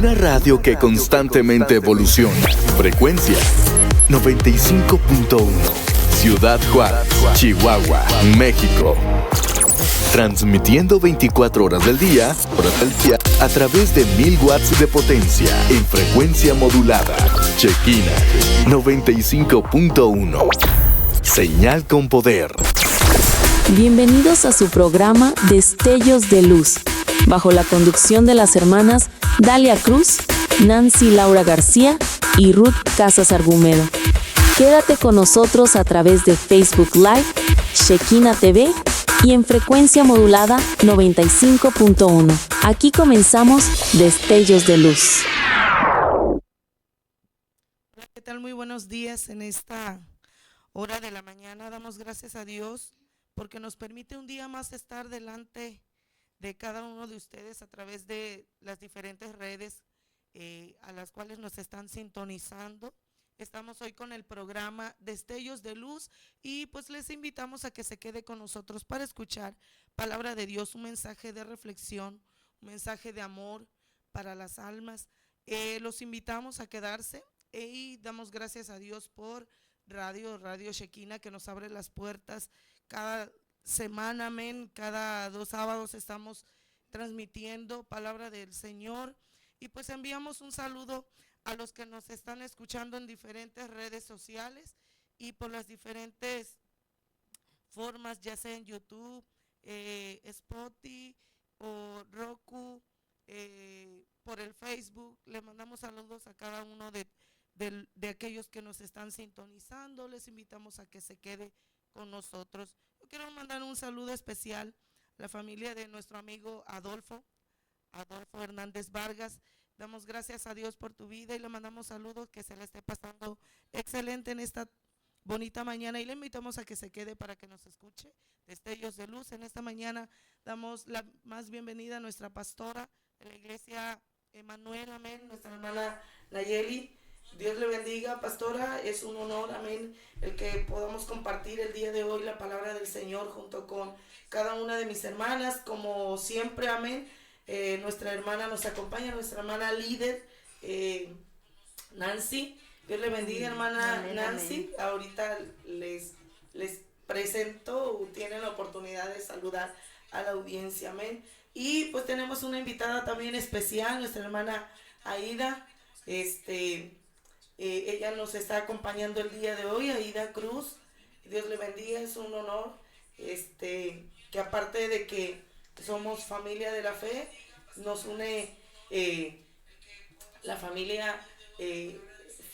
Una radio que constantemente evoluciona. Frecuencia 95.1. Ciudad Juárez, Chihuahua, México. Transmitiendo 24 horas del día a través de 1000 watts de potencia en frecuencia modulada. Shekina 95.1. Señal con poder. Bienvenidos a su programa Destellos de Luz, bajo la conducción de las hermanas Dalia Cruz, Nancy Laura García y Ruth Casas Argumedo. Quédate con nosotros a través de Facebook Live, Shekina TV y en frecuencia modulada 95.1. Aquí comenzamos Destellos de Luz. Hola, ¿qué tal? Muy buenos días en esta hora de la mañana. Damos gracias a Dios porque nos permite un día más estar delante de cada uno de ustedes a través de las diferentes redes a las cuales nos están sintonizando. Estamos hoy con el programa Destellos de Luz y pues les invitamos a que se quede con nosotros para escuchar palabra de Dios, un mensaje de reflexión, un mensaje de amor para las almas. Los invitamos a quedarse y damos gracias a Dios por Radio Shekina, que nos abre las puertas cada semana, amén. Cada 2 sábados estamos transmitiendo palabra del Señor y pues enviamos un saludo a los que nos están escuchando en diferentes redes sociales y por las diferentes formas, ya sea en YouTube, Spotify o Roku, por el Facebook. Le mandamos saludos a cada uno de aquellos que nos están sintonizando. Les invitamos a que se quede con nosotros. Yo quiero mandar un saludo especial a la familia de nuestro amigo Adolfo Hernández Vargas. Damos gracias a Dios por tu vida y le mandamos saludos, que se le esté pasando excelente en esta bonita mañana y le invitamos a que se quede para que nos escuche Destellos de Luz. En esta mañana damos la más bienvenida a nuestra pastora de la iglesia Emanuel, amén, nuestra hermana Nayeli. Dios le bendiga, pastora, es un honor, amén, el que podamos compartir el día de hoy la palabra del Señor junto con cada una de mis hermanas, como siempre, amén. Nuestra hermana nos acompaña, nuestra hermana líder, Nancy. Dios le bendiga, hermana amén, Nancy. Amén. Ahorita les presento, tienen la oportunidad de saludar a la audiencia, amén. Y pues tenemos una invitada también especial, nuestra hermana Aida. Ella nos está acompañando el día de hoy, Aida Cruz. Dios le bendiga, es un honor, que aparte de que somos familia de la fe, nos une la familia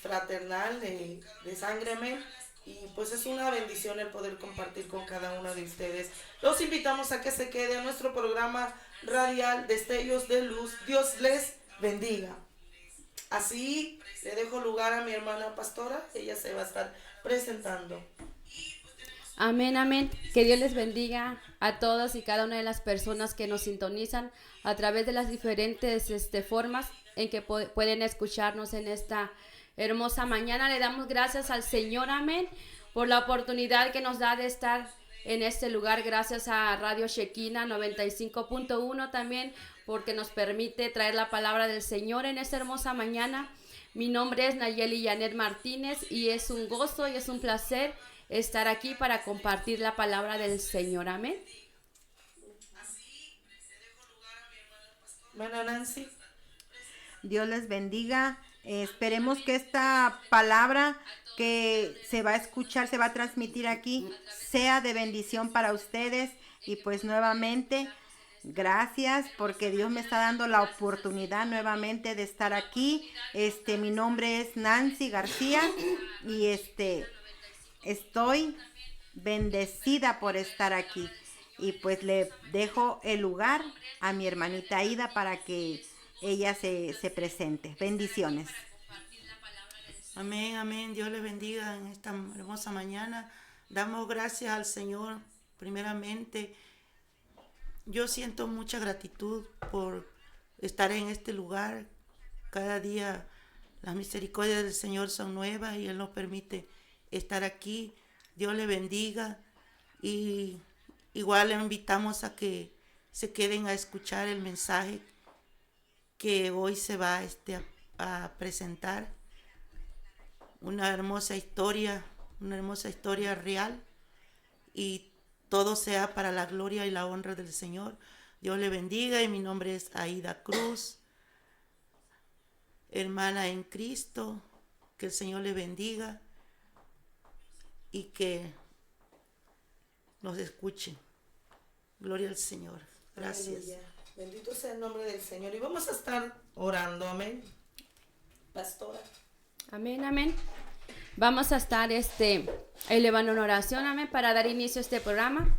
fraternal de sangre, amén. Y pues es una bendición el poder compartir con cada uno de ustedes. Los invitamos a que se quede a nuestro programa radial Destellos de Luz. Dios les bendiga. Así le dejo lugar a mi hermana pastora, ella se va a estar presentando. Amén, amén. Que Dios les bendiga a todas y cada una de las personas que nos sintonizan a través de las diferentes formas en que pueden escucharnos en esta hermosa mañana. Le damos gracias al Señor, amén, por la oportunidad que nos da de estar en este lugar. Gracias a Radio Shekina 95.1 también, porque nos permite traer la palabra del Señor en esta hermosa mañana. Mi nombre es Nayeli Janet Martínez y es un gozo y es un placer estar aquí para compartir la palabra del Señor. Amén. Bueno, Nancy. Dios les bendiga. Esperemos que esta palabra que se va a escuchar, se va a transmitir aquí, sea de bendición para ustedes. Y pues nuevamente, gracias porque Dios me está dando la oportunidad nuevamente de estar aquí. Mi nombre es Nancy García y estoy bendecida por estar aquí y pues le dejo el lugar a mi hermanita Aida para que ella se presente. Bendiciones. Amén, amén. Dios les bendiga en esta hermosa mañana. Damos gracias al Señor. Primeramente, yo siento mucha gratitud por estar en este lugar. Cada día las misericordias del Señor son nuevas y Él nos permite estar aquí. Dios le bendiga y igual le invitamos a que se queden a escuchar el mensaje que hoy se va a presentar una hermosa historia real, y todo sea para la gloria y la honra del Señor. Dios le bendiga, y mi nombre es Aida Cruz, hermana en Cristo. Que el Señor le bendiga y que nos escuche. Gloria al Señor. Gracias. Aleluya. Bendito sea el nombre del Señor. Y vamos a estar orando, amén. Pastora. Amén, amén. Vamos a estar elevando una oración, amén, para dar inicio a este programa.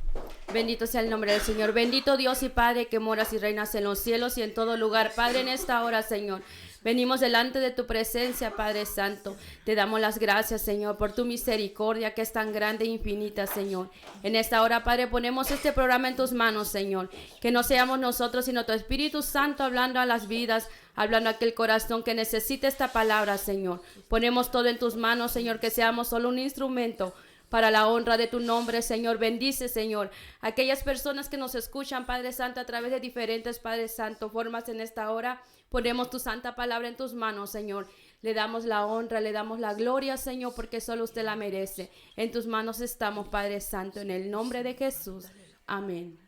Bendito sea el nombre del Señor. Bendito Dios y Padre que moras y reinas en los cielos y en todo lugar. Padre, en esta hora, Señor, venimos delante de tu presencia, Padre Santo. Te damos las gracias, Señor, por tu misericordia que es tan grande e infinita, Señor. En esta hora, Padre, ponemos este programa en tus manos, Señor. Que no seamos nosotros, sino tu Espíritu Santo hablando a las vidas, hablando a aquel corazón que necesita esta palabra, Señor. Ponemos todo en tus manos, Señor, que seamos solo un instrumento para la honra de tu nombre, Señor. Bendice, Señor, aquellas personas que nos escuchan, Padre Santo, a través de diferentes, Padre Santo, formas en esta hora. Ponemos tu santa palabra en tus manos, Señor. Le damos la honra, le damos la gloria, Señor, porque solo usted la merece. En tus manos estamos, Padre Santo, en el nombre de Jesús. Amén.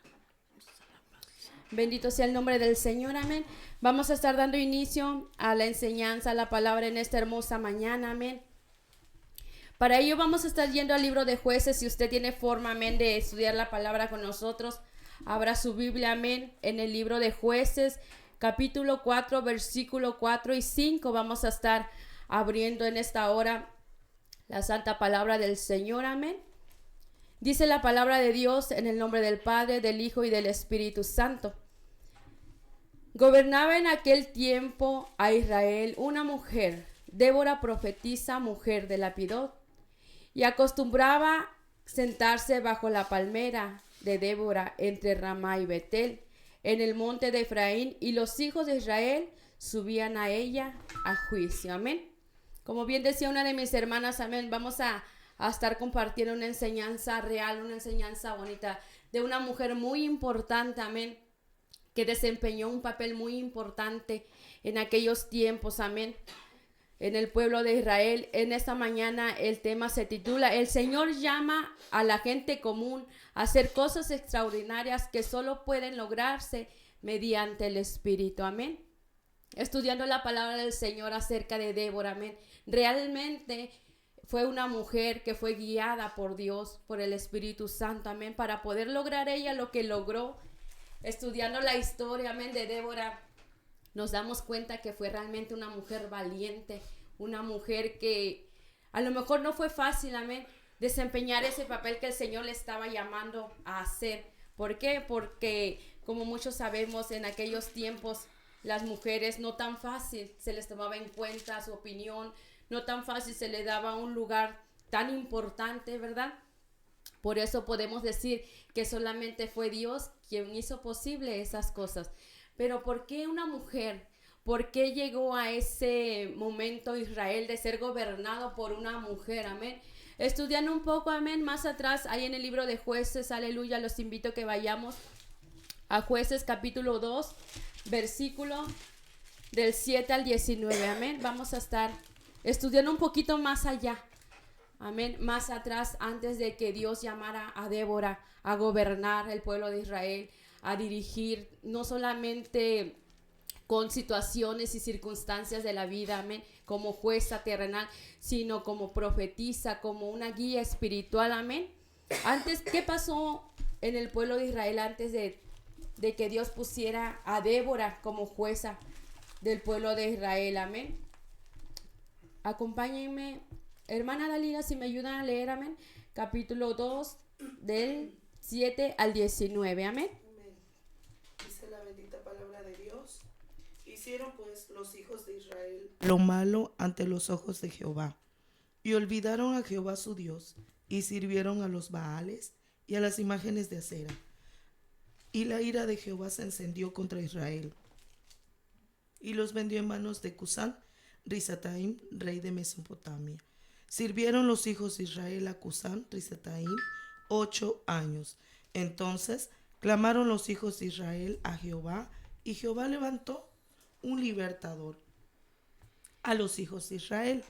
Bendito sea el nombre del Señor, amén. Vamos a estar dando inicio a la enseñanza, a la palabra en esta hermosa mañana, amén. Para ello vamos a estar yendo al libro de Jueces. Si usted tiene forma, amén, de estudiar la palabra con nosotros, abra su Biblia, amén, en el libro de Jueces, capítulo 4, versículo 4 y 5. Vamos a estar abriendo en esta hora la santa palabra del Señor, amén. Dice la palabra de Dios en el nombre del Padre, del Hijo y del Espíritu Santo. Gobernaba en aquel tiempo a Israel una mujer, Débora profetisa, mujer de Lapidot, y acostumbraba sentarse bajo la palmera de Débora entre Ramá y Betel, en el monte de Efraín, y los hijos de Israel subían a ella a juicio. Amén. Como bien decía una de mis hermanas, amén, vamos a estar compartiendo una enseñanza real, una enseñanza bonita de una mujer muy importante, amén, que desempeñó un papel muy importante en aquellos tiempos, amén, en el pueblo de Israel. En esta mañana el tema se titula: El Señor llama a la gente común a hacer cosas extraordinarias que solo pueden lograrse mediante el Espíritu, amén. Estudiando la palabra del Señor acerca de Débora, amén, realmente fue una mujer que fue guiada por Dios, por el Espíritu Santo, amén, para poder lograr ella lo que logró. Estudiando la historia, amén, de Débora, nos damos cuenta que fue realmente una mujer valiente, una mujer que a lo mejor no fue fácil, amén, desempeñar ese papel que el Señor le estaba llamando a hacer. ¿Por qué? Porque, como muchos sabemos, en aquellos tiempos las mujeres no tan fácil se les tomaba en cuenta su opinión, no tan fácil se le daba un lugar tan importante, ¿verdad? Por eso podemos decir que solamente fue Dios quien hizo posible esas cosas. Pero ¿por qué una mujer? ¿Por qué llegó a ese momento Israel de ser gobernado por una mujer? Amén. Estudiando un poco, amén, más atrás, ahí en el libro de Jueces, aleluya, los invito a que vayamos a Jueces capítulo 2, versículo del 7 al 19, amén. Vamos a estar estudiando un poquito más allá, amén, más atrás, antes de que Dios llamara a Débora a gobernar el pueblo de Israel, a dirigir, no solamente con situaciones y circunstancias de la vida, amén, como jueza terrenal, sino como profetisa, como una guía espiritual, amén. Antes, ¿qué pasó en el pueblo de Israel antes de que Dios pusiera a Débora como jueza del pueblo de Israel? Amén. Acompáñenme, hermana Dalila, si me ayudan a leer, amén, capítulo 2 del 7 al 19, amén. Dice la bendita palabra de Dios: Hicieron pues los hijos de Israel lo malo ante los ojos de Jehová, y olvidaron a Jehová su Dios, y sirvieron a los Baales y a las imágenes de acera. Y la ira de Jehová se encendió contra Israel, y los vendió en manos de Cusán Risataim, rey de Mesopotamia. Sirvieron los hijos de Israel a Cusán Risataim 8 años. Entonces clamaron los hijos de Israel a Jehová, y Jehová levantó un libertador a los hijos de Israel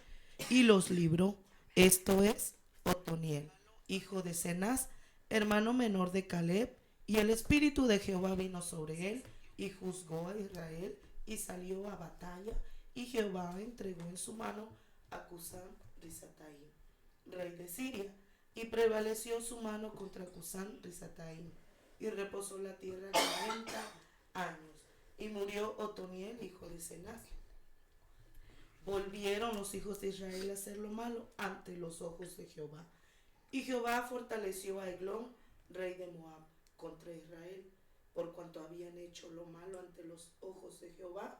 y los libró. Esto es Otoniel, hijo de Cenaz, hermano menor de Caleb, y el espíritu de Jehová vino sobre él y juzgó a Israel y salió a batalla, y Jehová entregó en su mano a Cusán Risataim, rey de Siria, y prevaleció su mano contra Cusán Risataim, y reposó la tierra 40 años, y murió Otoniel, hijo de Cenaz. Volvieron los hijos de Israel a hacer lo malo ante los ojos de Jehová. Y Jehová fortaleció a Eglón, rey de Moab, contra Israel, por cuanto habían hecho lo malo ante los ojos de Jehová.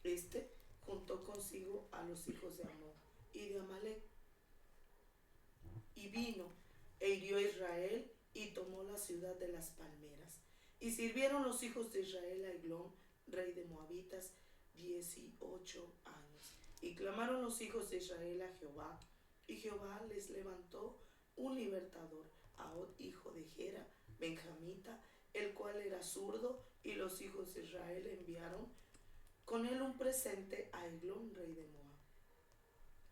Este juntó consigo a los hijos de Amón y de Amalek, y vino e hirió a Israel y tomó la ciudad de las palmeras. Y sirvieron los hijos de Israel a Eglón, rey de Moabitas, 18 años. Y clamaron los hijos de Israel a Jehová, y Jehová les levantó un libertador, a Od, hijo de Gera, benjamita, el cual era zurdo, y los hijos de Israel enviaron con él un presente a Eglón, rey de Moab.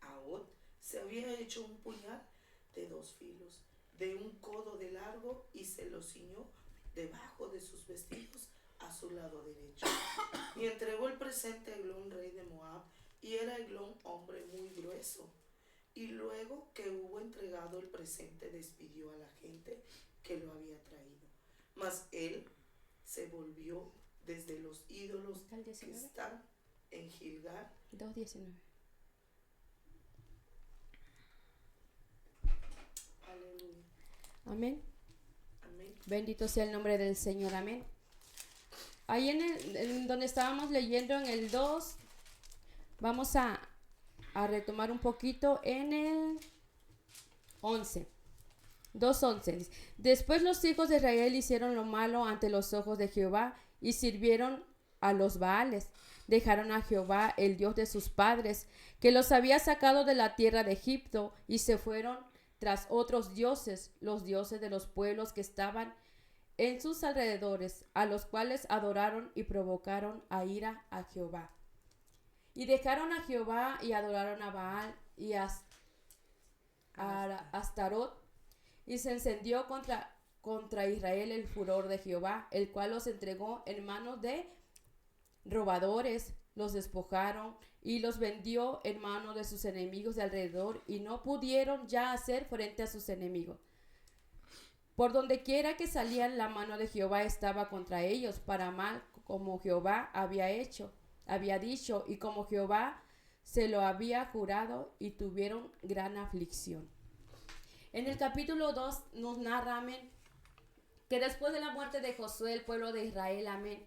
A Od se había hecho un puñal de 2 filos, de 1 codo de largo, y se lo ciñó debajo de sus vestidos a su lado derecho. Y entregó el presente a Eglón, rey de Moab, y era Eglón hombre muy grueso. Y luego que hubo entregado el presente, despidió a la gente que lo había traído. Mas él se volvió desde los ídolos que están en Gilgal. 2:19. Aleluya. Amén. Amén. Bendito sea el nombre del Señor. Amén. Ahí en donde estábamos leyendo en el 2, vamos a retomar un poquito en el 11. 2:11. Dice, después los hijos de Israel hicieron lo malo ante los ojos de Jehová y sirvieron a los Baales. Dejaron a Jehová, el Dios de sus padres, que los había sacado de la tierra de Egipto, y se fueron tras otros dioses, los dioses de los pueblos que estaban en sus alrededores, a los cuales adoraron y provocaron a ira a Jehová. Y dejaron a Jehová y adoraron a Baal y a Astarot, y se encendió contra Israel el furor de Jehová, el cual los entregó en manos de robadores, los despojaron y los vendió en manos de sus enemigos de alrededor, y no pudieron ya hacer frente a sus enemigos. Por donde quiera que salían, la mano de Jehová estaba contra ellos, para mal, como Jehová había dicho, y como Jehová se lo había jurado, y tuvieron gran aflicción. En el capítulo 2 nos narra, amén, que después de la muerte de Josué, el pueblo de Israel, amén,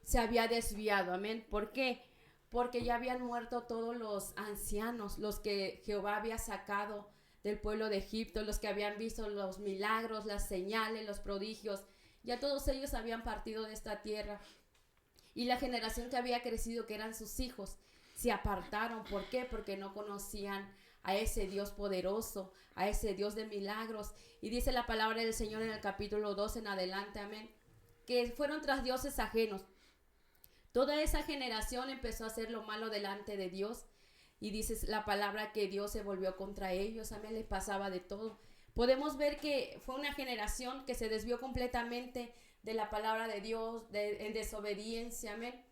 se había desviado, amén. ¿Por qué? Porque ya habían muerto todos los ancianos, los que Jehová había sacado del pueblo de Egipto, los que habían visto los milagros, las señales, los prodigios. Ya todos ellos habían partido de esta tierra. Y la generación que había crecido, que eran sus hijos, se apartaron. ¿Por qué? Porque no conocían a ese Dios poderoso, a ese Dios de milagros. Y dice la palabra del Señor en el capítulo 2 en adelante, amén, que fueron tras dioses ajenos. Toda esa generación empezó a hacer lo malo delante de Dios. Y dice la palabra que Dios se volvió contra ellos, amén, les pasaba de todo. Podemos ver que fue una generación que se desvió completamente de la palabra de Dios, en desobediencia, amén.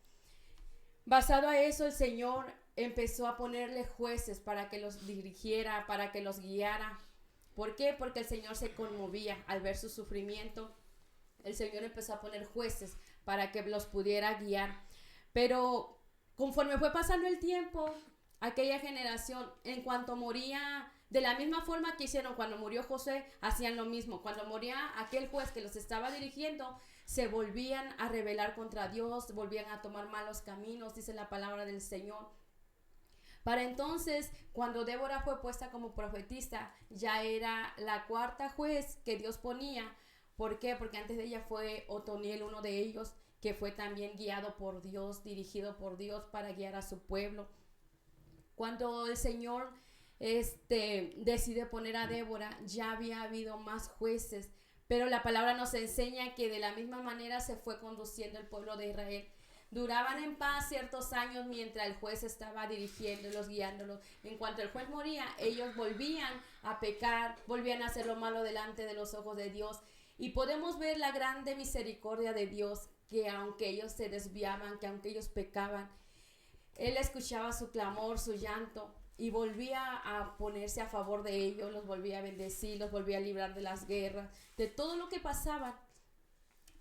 Basado a eso, el Señor empezó a ponerle jueces para que los dirigiera, para que los guiara. ¿Por qué? Porque el Señor se conmovía al ver su sufrimiento. El Señor empezó a poner jueces para que los pudiera guiar. Pero conforme fue pasando el tiempo, aquella generación, en cuanto moría, de la misma forma que hicieron cuando murió Josué, hacían lo mismo. Cuando moría aquel juez que los estaba dirigiendo, se volvían a rebelar contra Dios, volvían a tomar malos caminos, dice la palabra del Señor. Para entonces, cuando Débora fue puesta como profetisa, ya era la 4ª juez que Dios ponía. ¿Por qué? Porque antes de ella fue Otoniel, uno de ellos, que fue también guiado por Dios, dirigido por Dios para guiar a su pueblo. Cuando el Señor decide poner a Débora, ya había habido más jueces, pero la palabra nos enseña que de la misma manera se fue conduciendo el pueblo de Israel. duraban en paz ciertos años mientras el juez estaba dirigiéndolos, guiándolos. En cuanto el juez moría, ellos volvían a pecar, volvían a hacer lo malo delante de los ojos de Dios. Y podemos ver la grande misericordia de Dios, que aunque ellos se desviaban, que aunque ellos pecaban, Él escuchaba su clamor, su llanto, y volvía a ponerse a favor de ellos, los volvía a bendecir, los volvía a librar de las guerras, de todo lo que pasaba.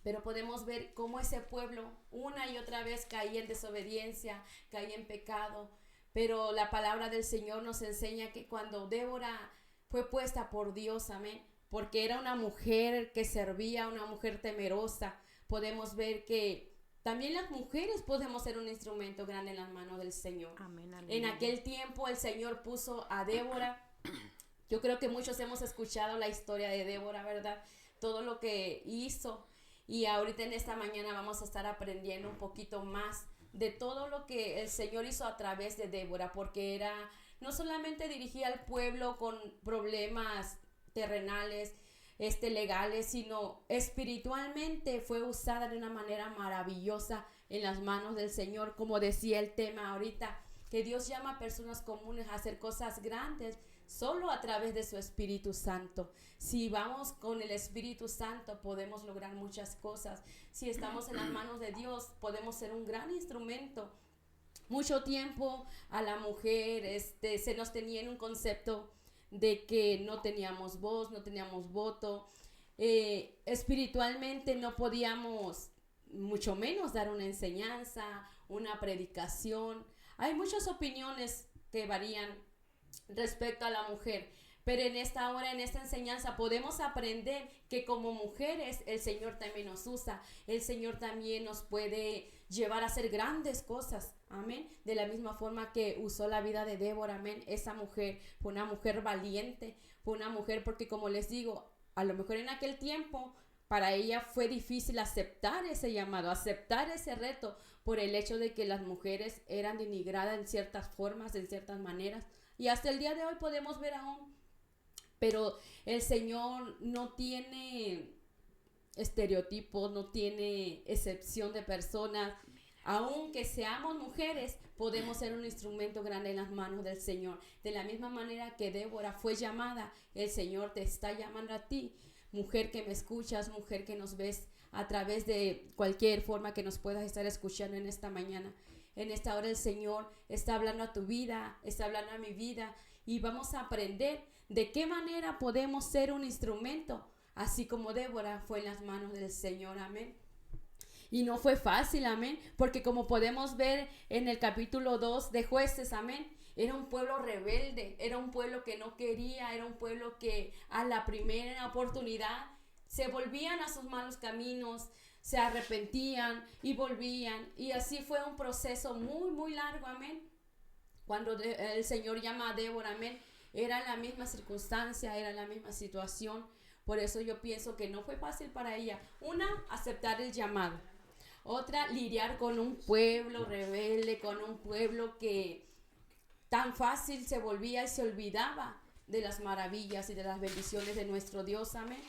Pero podemos ver cómo ese pueblo una y otra vez caía en desobediencia, caía en pecado. Pero la palabra del Señor nos enseña que cuando Débora fue puesta por Dios, amén, porque era una mujer que servía, una mujer temerosa, podemos ver que también las mujeres podemos ser un instrumento grande en las manos del Señor. Amén, En aquel tiempo el Señor puso a Débora. Yo creo que muchos hemos escuchado la historia de Débora, ¿verdad? Todo lo que hizo. Y ahorita en esta mañana vamos a estar aprendiendo un poquito más de todo lo que el Señor hizo a través de Débora, porque no solamente dirigía al pueblo con problemas terrenales, legales, sino espiritualmente fue usada de una manera maravillosa en las manos del Señor. Como decía el tema ahorita, que Dios llama a personas comunes a hacer cosas grandes solo a través de su Espíritu Santo. Si vamos con el Espíritu Santo podemos lograr muchas cosas. Si estamos en las manos de Dios podemos ser un gran instrumento. Mucho tiempo a la mujer se nos tenía en un concepto de que no teníamos voz, no teníamos voto, espiritualmente no podíamos mucho menos dar una enseñanza, una predicación. Hay muchas opiniones que varían respecto a la mujer, pero en esta hora, en esta enseñanza podemos aprender que como mujeres el Señor también nos usa, el Señor también nos puede llevar a hacer grandes cosas, amén, de la misma forma que usó la vida de Débora, amén. Esa mujer fue una mujer valiente, fue una mujer porque, como les digo, a lo mejor en aquel tiempo para ella fue difícil aceptar ese llamado, aceptar ese reto, por el hecho de que las mujeres eran denigradas en ciertas formas, en ciertas maneras, y hasta el día de hoy podemos ver aún. Pero el Señor no tiene estereotipos, no tiene excepción de personas. Aunque seamos mujeres, podemos ser un instrumento grande en las manos del Señor. De la misma manera que Débora fue llamada, el Señor te está llamando a ti, mujer que me escuchas, mujer que nos ves a través de cualquier forma que nos puedas estar escuchando en esta mañana. En esta hora el Señor está hablando a tu vida, está hablando a mi vida, y vamos a aprender de qué manera podemos ser un instrumento, así como Débora fue en las manos del Señor, amén. Y no fue fácil, amén, porque como podemos ver en el capítulo 2 de Jueces, amén, era un pueblo rebelde, era un pueblo que no quería, era un pueblo que a la primera oportunidad se volvían a sus malos caminos, se arrepentían y volvían, y así fue un proceso muy, muy largo, amén. Cuando el Señor llama a Débora, amén, era la misma circunstancia, era la misma situación. Por eso yo pienso que no fue fácil para ella. Una, aceptar el llamado. Otra, lidiar con un pueblo rebelde, con un pueblo que tan fácil se volvía y se olvidaba de las maravillas y de las bendiciones de nuestro Dios, amén.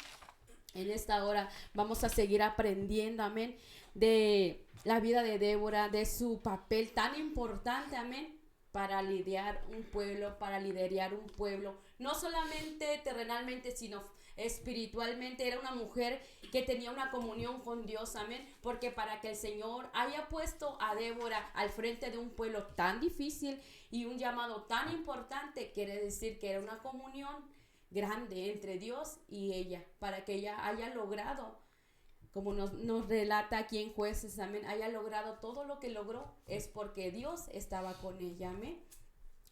En esta hora vamos a seguir aprendiendo, amén, de la vida de Débora, de su papel tan importante, amén, para lidiar un pueblo, para liderar un pueblo, no solamente terrenalmente, sino espiritualmente. Era una mujer que tenía una comunión con Dios, amén, porque para que el Señor haya puesto a Débora al frente de un pueblo tan difícil y un llamado tan importante, quiere decir que era una comunión grande entre Dios y ella, para que ella haya logrado, como nos relata aquí en Jueces, amén, haya logrado todo lo que logró, es porque Dios estaba con ella, amén.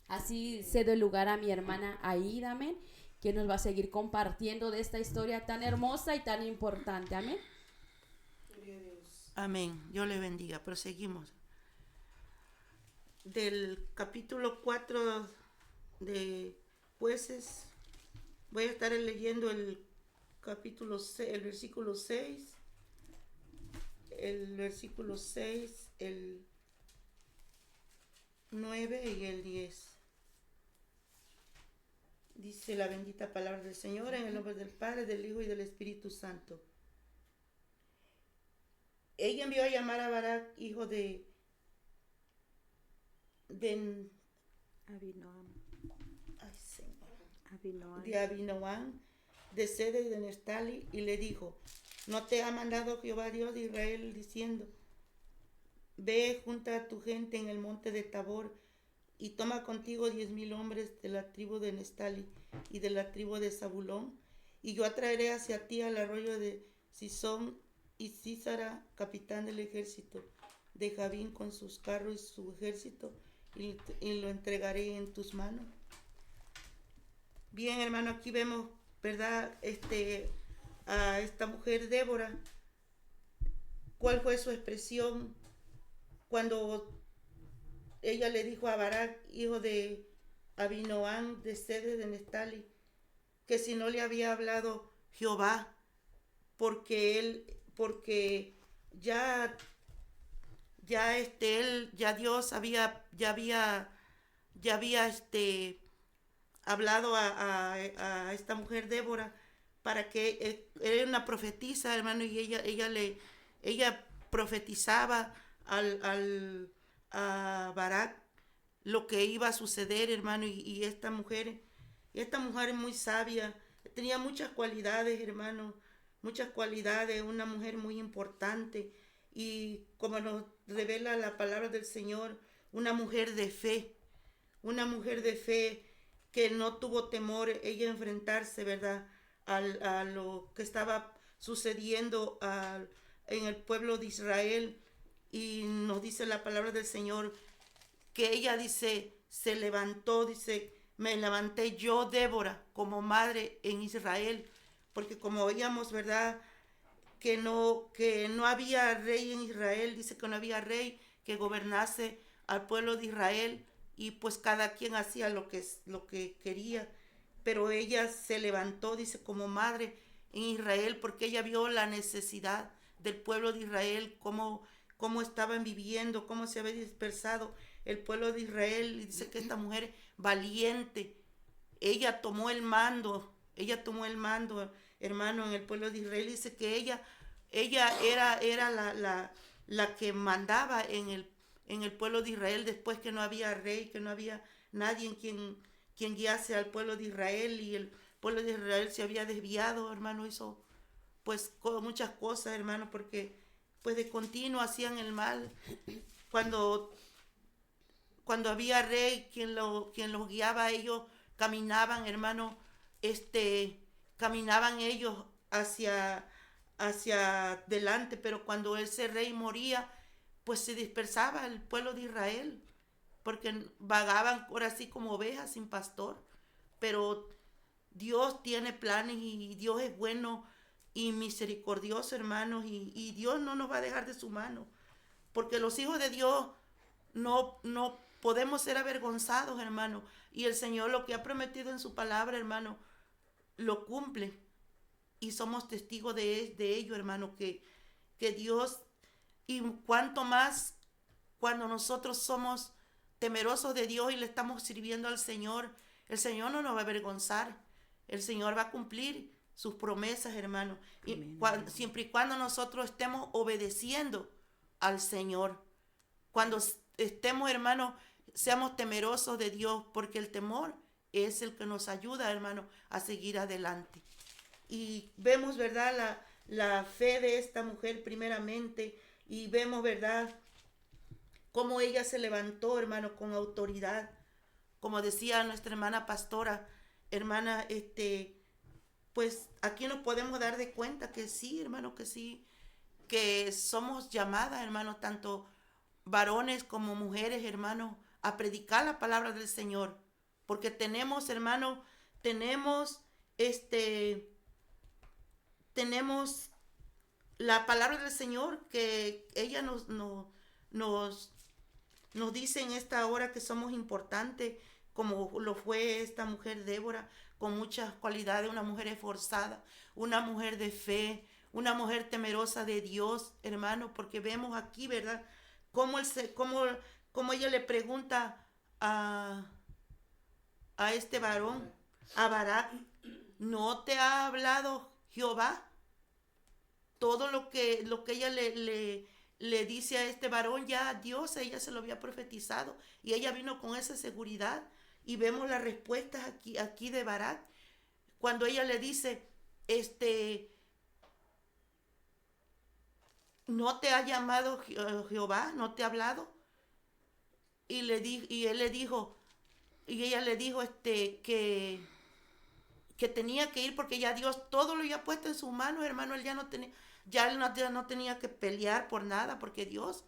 Así cedo el lugar a mi hermana Aida, amén, que nos va a seguir compartiendo de esta historia tan hermosa y tan importante, amén. Amén, Dios le bendiga. Proseguimos. Del capítulo 4 de Jueces, voy a estar leyendo el capítulo 6, el versículo 6, el 9 y el 10. Dice la bendita palabra del Señor en el nombre del Padre, del Hijo y del Espíritu Santo. ella envió a llamar a Barak, hijo de Abinoam. ay, Señor, Abinoam. de Abinoam, de Sede de Neftali, y le dijo: ¿No te ha mandado Jehová Dios de Israel diciendo: Ve, junta a tu gente en el monte de Tabor, y toma contigo 10,000 hombres de la tribu de Neftali y de la tribu de Zabulón, y yo atraeré hacia ti al arroyo de Sison, y Sísara, capitán del ejército de Javín, con sus carros y su ejército, y lo entregaré en tus manos? Bien, hermano, aquí vemos, ¿verdad? A esta mujer Débora, ¿cuál fue su expresión cuando ella le dijo a Barak, hijo de Abinoam, de Sede de Neftali, que si no le había hablado Jehová, porque ya Dios había hablado a esta mujer Débora, para que era una profetisa, hermano, y ella profetizaba a Barak lo que iba a suceder, hermano, y esta mujer es muy sabia, tenía muchas cualidades, hermano, muchas cualidades, una mujer muy importante, y como nos revela la palabra del Señor, una mujer de fe que no tuvo temor ella enfrentarse, ¿verdad?, a lo que estaba sucediendo en el pueblo de Israel. Y nos dice la palabra del Señor que ella dice, se levantó, dice, me levanté yo, Débora, como madre en Israel, porque como veíamos, ¿verdad?, que no había rey en Israel, dice que no había rey que gobernase al pueblo de Israel, y pues cada quien hacía lo que quería, pero ella se levantó, dice, como madre en Israel, porque ella vio la necesidad del pueblo de Israel, cómo estaban viviendo, cómo se había dispersado el pueblo de Israel, y dice que esta mujer valiente, ella tomó el mando, hermano, en el pueblo de Israel. Dice que ella era la que mandaba en el pueblo de Israel, después que no había rey, que no había nadie en quien guiase al pueblo de Israel, y el pueblo de Israel se había desviado, hermano, hizo pues muchas cosas, hermano, porque pues de continuo hacían el mal. Cuando había rey quien los guiaba, ellos caminaban, hermano, caminaban ellos hacia adelante, pero cuando ese rey moría, pues se dispersaba el pueblo de Israel, porque vagaban por así como ovejas sin pastor. Pero Dios tiene planes, y Dios es bueno y misericordioso, hermanos, y Dios no nos va a dejar de su mano, porque los hijos de Dios no podemos ser avergonzados, hermano, y el Señor lo que ha prometido en su palabra, hermano, lo cumple, y somos testigos de ello, hermano, que Dios, y cuanto más cuando nosotros somos temerosos de Dios y le estamos sirviendo al Señor, el Señor no nos va a avergonzar, el Señor va a cumplir sus promesas, hermano, y siempre y cuando nosotros estemos obedeciendo al Señor. Cuando estemos, hermano, seamos temerosos de Dios, porque el temor es el que nos ayuda, hermano, a seguir adelante. Y vemos, ¿verdad?, la fe de esta mujer primeramente, y vemos, ¿verdad?, cómo ella se levantó, hermano, con autoridad. Como decía nuestra hermana pastora, hermana, pues aquí nos podemos dar de cuenta que sí, hermano, que sí, que somos llamadas, hermano, tanto varones como mujeres, hermano, a predicar la palabra del Señor, porque tenemos, hermano, tenemos la palabra del Señor, que ella nos dice en esta hora que somos importantes, como lo fue esta mujer Débora, con muchas cualidades, una mujer esforzada, una mujer de fe, una mujer temerosa de Dios, hermano, porque vemos aquí, ¿verdad?, cómo ella le pregunta a este varón, a Barak, ¿no te ha hablado Jehová? todo lo que ella le dice a este varón, ya Dios, ella se lo había profetizado y ella vino con esa seguridad. Y vemos las respuestas aquí de Barak, cuando ella le dice, ¿no te ha llamado Jehová? ¿No te ha hablado? Y ella le dijo que tenía que ir porque ya Dios todo lo había puesto en sus manos, hermano. Él ya no tenía que pelear por nada, porque Dios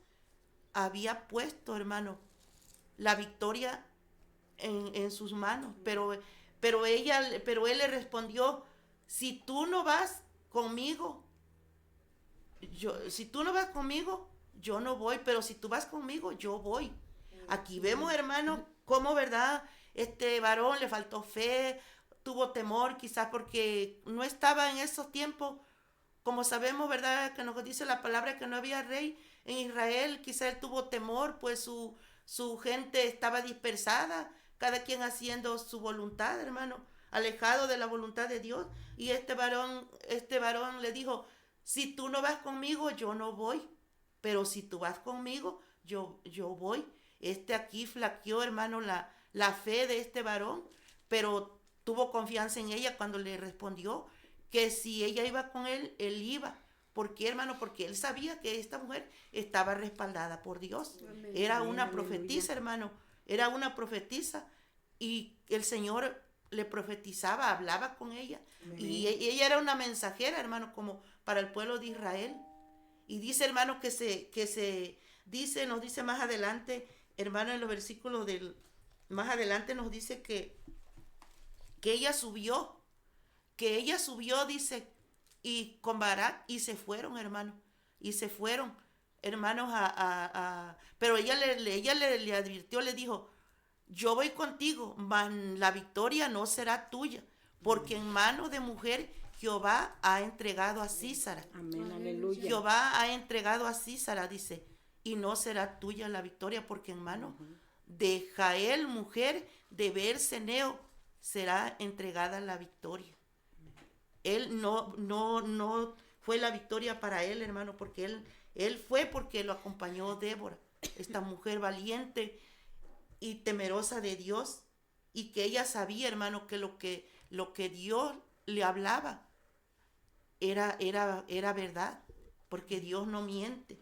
había puesto, hermano, la victoria en sus manos. Pero él le respondió, si tú no vas conmigo, yo no voy, pero si tú vas conmigo, yo voy. Aquí vemos, hermano, cómo, ¿verdad? Este varón le faltó fe, tuvo temor, quizás porque no estaba en esos tiempos, como sabemos, ¿verdad? Que nos dice la palabra que no había rey en Israel. Quizás él tuvo temor, pues su gente estaba dispersada, cada quien haciendo su voluntad, hermano, alejado de la voluntad de Dios. Y este varón le dijo, si tú no vas conmigo, yo no voy, pero si tú vas conmigo, yo voy. Aquí flaqueó, hermano, la fe de este varón, pero tuvo confianza en ella cuando le respondió que si ella iba con él, él iba. ¿Por qué, hermano? Porque él sabía que esta mujer estaba respaldada por Dios. Amén. Era una profetisa, hermano, era una profetisa, y el Señor le profetizaba, hablaba con ella. Amén. Y ella era una mensajera, hermano, como para el pueblo de Israel. Y dice, hermano, nos dice más adelante, hermano, en los versículos más adelante nos dice que ella subió, dice, y con Barak, y se fueron, hermano, hermanos, pero ella le advirtió, le dijo, yo voy contigo, mas la victoria no será tuya, porque en manos de mujer Jehová ha entregado a Sísara. Amén, aleluya. Jehová ha entregado a Sísara, dice, y no será tuya la victoria, porque en manos de Jael, mujer de Beer-seneo, será entregada la victoria. Él no fue la victoria para él, hermano, porque él fue porque lo acompañó Débora, esta mujer valiente y temerosa de Dios, y que ella sabía, hermano, que lo que Dios le hablaba era verdad, porque Dios no miente.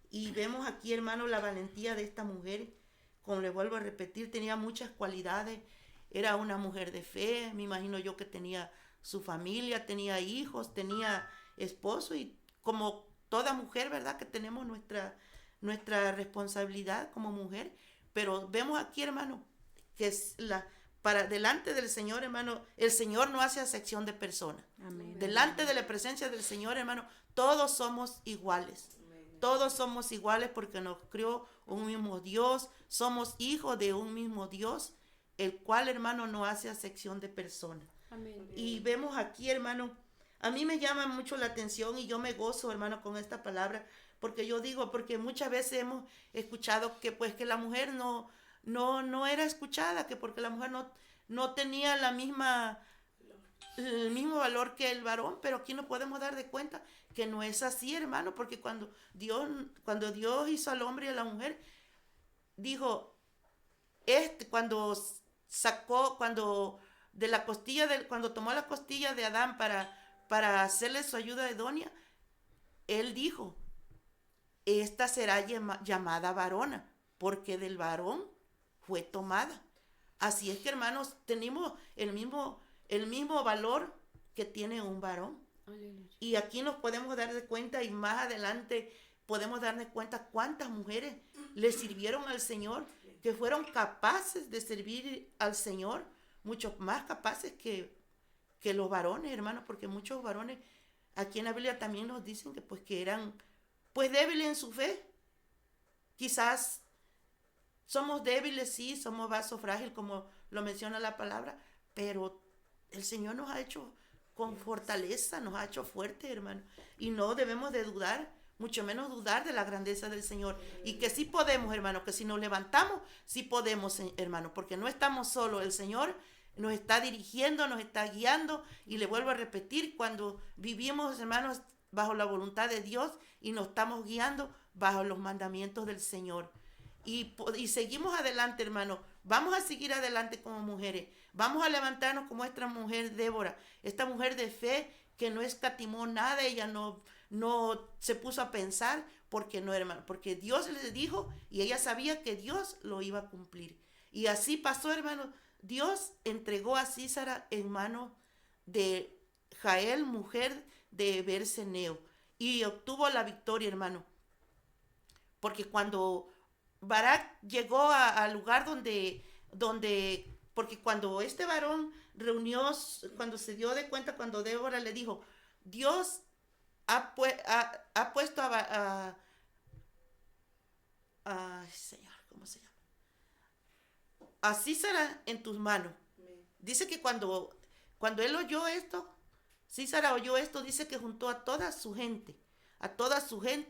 Y vemos aquí, hermano, la valentía de esta mujer. Como le vuelvo a repetir, tenía muchas cualidades. Era una mujer de fe, me imagino yo que tenía su familia, tenía hijos, tenía esposo, y como toda mujer, ¿verdad? Que tenemos nuestra responsabilidad como mujer. Pero vemos aquí, hermano, que para delante del Señor, hermano, el Señor no hace acepción de personas. Amén. Delante de la presencia del Señor, hermano, todos somos iguales. Amén. Todos somos iguales porque nos crió un mismo Dios, somos hijos de un mismo Dios, el cual, hermano, no hace acepción de personas. Amén. Y vemos aquí, hermano, a mí me llama mucho la atención y yo me gozo, hermano, con esta palabra, porque yo digo, porque muchas veces hemos escuchado que pues que la mujer no era escuchada, que porque la mujer no tenía el mismo valor que el varón, pero aquí nos podemos dar de cuenta que no es así, hermano, porque cuando Dios hizo al hombre y a la mujer, dijo, cuando tomó la costilla de Adán para hacerle su ayuda idónea, él dijo, esta será llamada varona, porque del varón fue tomada. Así es que, hermanos, tenemos el mismo valor que tiene un varón. Aleluya. Y aquí nos podemos dar de cuenta, y más adelante podemos darnos cuenta cuántas mujeres le sirvieron al Señor, que fueron capaces de servir al Señor, mucho más capaces que los varones, hermanos, porque muchos varones aquí en la Biblia también nos dicen que eran pues débiles en su fe. Quizás somos débiles, sí, somos vaso frágil, como lo menciona la palabra, pero el Señor nos ha hecho con fortaleza, nos ha hecho fuertes, hermano, y no debemos de dudar, mucho menos dudar de la grandeza del Señor, y que sí podemos, hermano, que si nos levantamos, sí podemos, hermano, porque no estamos solos, el Señor nos está dirigiendo, nos está guiando, y le vuelvo a repetir, cuando vivimos, hermanos, bajo la voluntad de Dios y nos estamos guiando bajo los mandamientos del Señor. Y seguimos adelante, hermano. Vamos a seguir adelante como mujeres. Vamos a levantarnos como esta mujer Débora, esta mujer de fe que no escatimó nada. Ella no se puso a pensar porque no, hermano, porque Dios le dijo y ella sabía que Dios lo iba a cumplir. Y así pasó, hermano. Dios entregó a Sísara en manos de Jael, mujer de Berseneo, y obtuvo la victoria, hermano. Porque cuando Barak llegó al lugar donde, porque cuando este varón cuando se dio de cuenta, cuando Débora le dijo, Dios ha puesto Señor, ¿cómo se llama? A Sísara en tus manos. Dice que cuando él oyó esto, Sísara oyó esto, dice que juntó a toda su gente,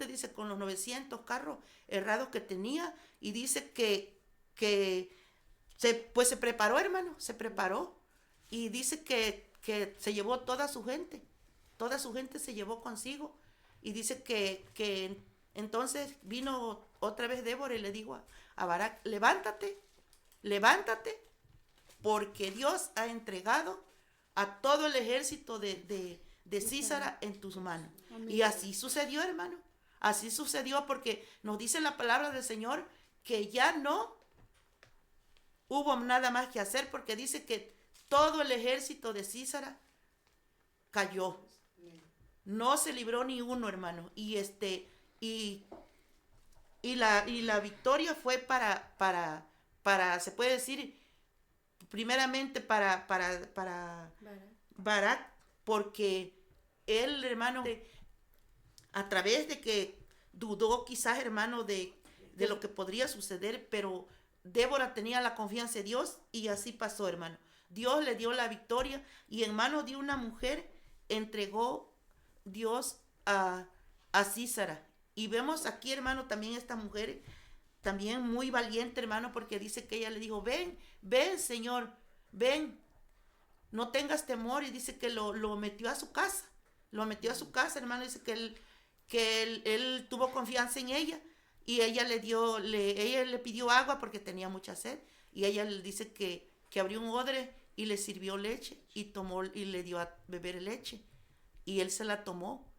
dice, con los 900 carros errados que tenía, y dice que se preparó, hermano, y dice que se llevó toda su gente se llevó consigo, y dice que entonces vino otra vez Débora y le dijo a Barak, levántate, porque Dios ha entregado a todo el ejército de Sísara en tus manos. Amén. Y así sucedió, hermano. Así sucedió, porque nos dice la palabra del Señor que ya no hubo nada más que hacer, porque dice que todo el ejército de Sísara cayó. No se libró ni uno, hermano. Y la victoria fue para se puede decir, primeramente para Barak, porque él, hermano, a través de que dudó quizás, hermano, de lo que podría suceder, pero Débora tenía la confianza de Dios, y así pasó, hermano. Dios le dio la victoria, y en manos de una mujer entregó Dios a Sísara. Y vemos aquí, hermano, también esta mujer, también muy valiente, hermano, porque dice que ella le dijo, ven, Señor, ven, no tengas temor, y dice que lo metió a su casa, hermano. Dice que él tuvo confianza en ella, y ella le pidió agua porque tenía mucha sed, y ella le dice que abrió un odre y le sirvió leche, y le dio a beber leche, y él se la tomó.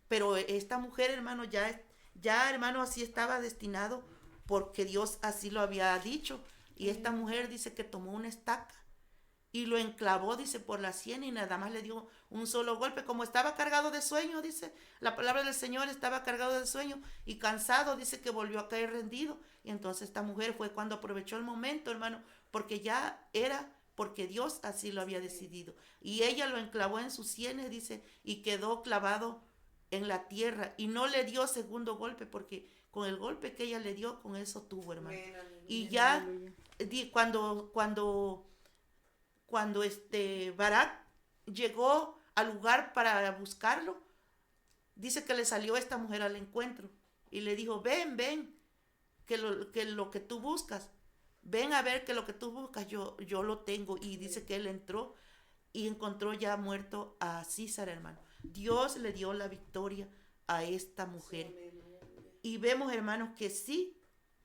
Pero esta mujer, hermano, ya hermano, así estaba destinado, porque Dios así lo había dicho. Y esta mujer dice que tomó una estaca y lo enclavó, dice, por la sien, y nada más le dio un solo golpe. Como estaba cargado de sueño, dice la palabra del Señor, estaba cargado de sueño y cansado, dice que volvió a caer rendido. Y entonces esta mujer fue cuando aprovechó el momento, hermano, porque ya era porque Dios así lo había decidido. Y ella lo enclavó en sus sienes, dice, y quedó clavado en la tierra, y no le dio segundo golpe, porque con el golpe que ella le dio, con eso tuvo, hermano. Y ya cuando Barak llegó al lugar para buscarlo, dice que le salió esta mujer al encuentro y le dijo, ven, que lo que tú buscas, ven a ver que lo que tú buscas yo lo tengo. Y dice que él entró y encontró ya muerto a Sísara, hermano. Dios le dio la victoria a esta mujer. Y vemos, hermanos, que sí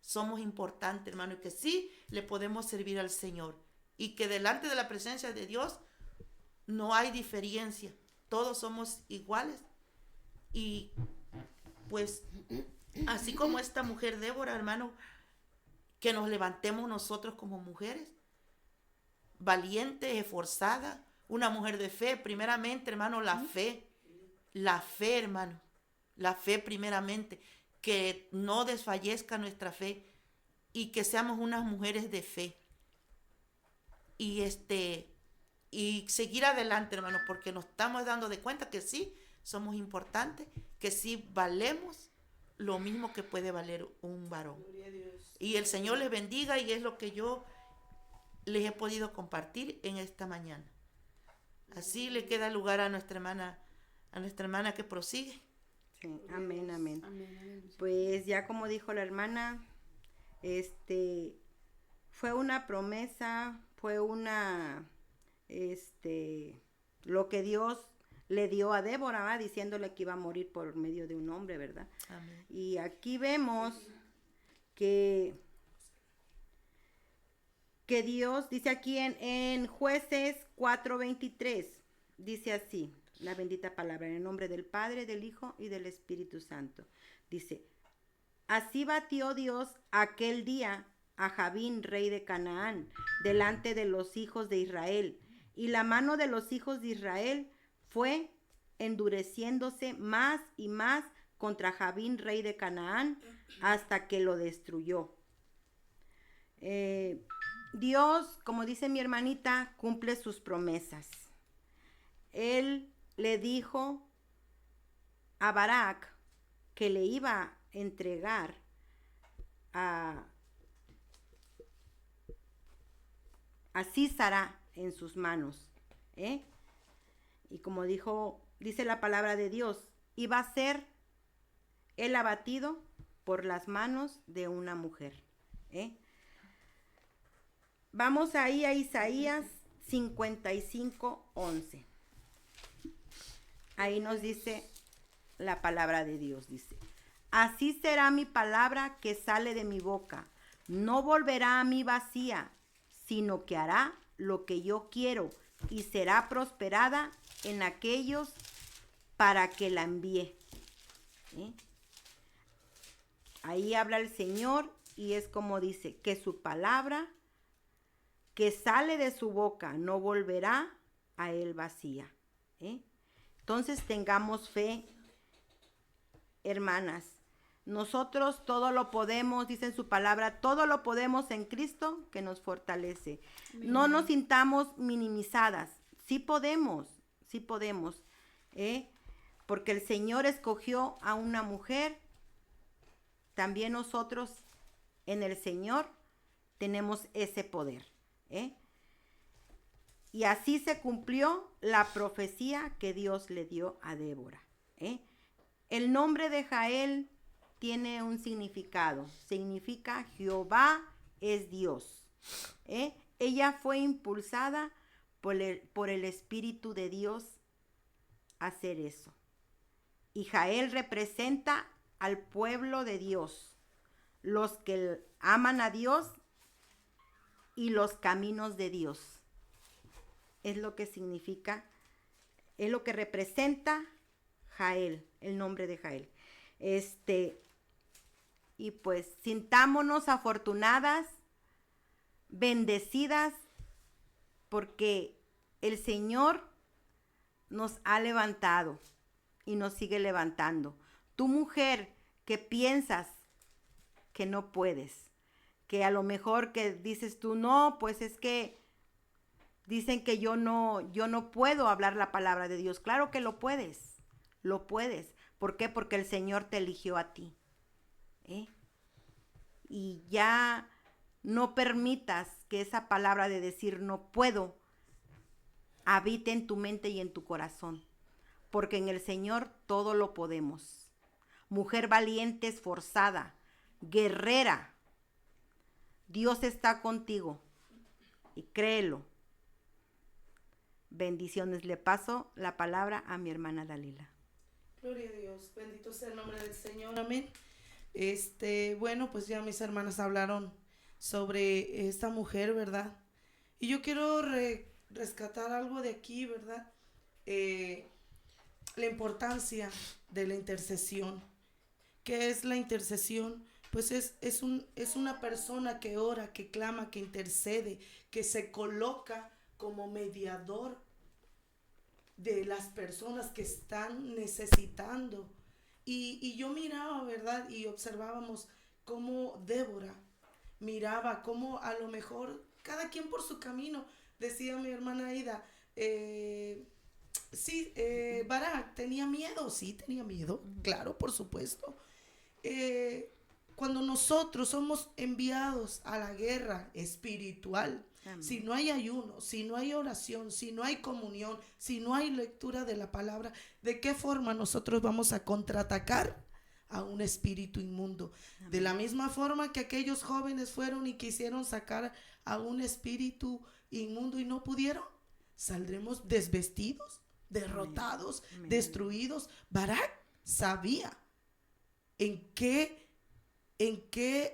somos importantes, hermanos, y que sí le podemos servir al Señor. Y que delante de la presencia de Dios no hay diferencia. Todos somos iguales. Y pues, así como esta mujer Débora, hermano, que nos levantemos nosotros como mujeres, valientes, esforzadas, una mujer de fe, primeramente, hermano, la fe, hermano, la fe primeramente, que no desfallezca nuestra fe y que seamos unas mujeres de fe. Y seguir adelante, hermano, porque nos estamos dando de cuenta que sí somos importantes, que sí valemos lo mismo que puede valer un varón. Y el Señor les bendiga, y es lo que yo les he podido compartir en esta mañana. Así le queda lugar a nuestra hermana que prosigue. Sí, amén. Pues ya como dijo la hermana, fue una promesa, fue lo que Dios le dio a Débora, ¿verdad? Diciéndole que iba a morir por medio de un hombre, ¿verdad? Amén. Y aquí vemos que Dios, dice aquí en Jueces 4:23, dice así, la bendita palabra, en el nombre del Padre, del Hijo y del Espíritu Santo. Dice, así batió Dios aquel día a Jabín, rey de Canaán, delante de los hijos de Israel, y la mano de los hijos de Israel fue endureciéndose más y más contra Jabín, rey de Canaán, hasta que lo destruyó. Dios, como dice mi hermanita, cumple sus promesas. Él le dijo a Barak que le iba a entregar a Sísara en sus manos, y como dice la palabra de Dios, iba a ser él abatido por las manos de una mujer. Vamos ahí a Isaías 55:11. Ahí nos dice la palabra de Dios, dice, así será mi palabra que sale de mi boca, no volverá a mí vacía, sino que hará lo que yo quiero y será prosperada en aquellos para que la envíe. Ahí habla el Señor y es como dice, que su palabra que sale de su boca no volverá a él vacía. Entonces tengamos fe, hermanas. Nosotros todo lo podemos, dice en su palabra, todo lo podemos en Cristo que nos fortalece. Amén. No nos sintamos minimizadas. Sí podemos, porque el Señor escogió a una mujer. También nosotros en el Señor tenemos ese poder. Y así se cumplió la profecía que Dios le dio a Débora. El nombre de Jael tiene un significado. Significa Jehová es Dios. Ella fue impulsada por el Espíritu de Dios a hacer eso. Y Jael representa al pueblo de Dios, los que aman a Dios y los caminos de Dios. Es lo que significa, es lo que representa Jael, el nombre de Jael. Y pues sintámonos afortunadas, bendecidas, porque el Señor nos ha levantado y nos sigue levantando. Tú, mujer, que piensas que no puedes, que a lo mejor que dices tú, no, pues es que dicen que yo no puedo hablar la palabra de Dios. Claro que lo puedes. ¿Por qué? Porque el Señor te eligió a ti. Y ya no permitas que esa palabra de decir no puedo habite en tu mente y en tu corazón, porque en el Señor todo lo podemos. Mujer valiente, esforzada, guerrera, Dios está contigo y créelo. Bendiciones. Le paso la palabra a mi hermana Dalila. Gloria a Dios, bendito sea el nombre del Señor, amén. Bueno, pues ya mis hermanas hablaron sobre esta mujer, ¿verdad? Y yo quiero rescatar algo de aquí, ¿verdad? La importancia de la intercesión. ¿Qué es la intercesión? Pues es una persona que ora, que clama, que intercede, que se coloca como mediador de las personas que están necesitando. Y yo miraba, ¿verdad? Y observábamos cómo Débora miraba, cómo a lo mejor cada quien por su camino. Decía mi hermana Aida, Barak tenía miedo. Sí, tenía miedo, claro, por supuesto. Cuando nosotros somos enviados a la guerra espiritual, amén, si no hay ayuno, si no hay oración, si no hay comunión, si no hay lectura de la palabra, ¿de qué forma nosotros vamos a contraatacar a un espíritu inmundo? Amén. De la misma forma que aquellos jóvenes fueron y quisieron sacar a un espíritu inmundo y no pudieron, ¿saldremos desvestidos? derrotados, destruidos. Barak sabía en qué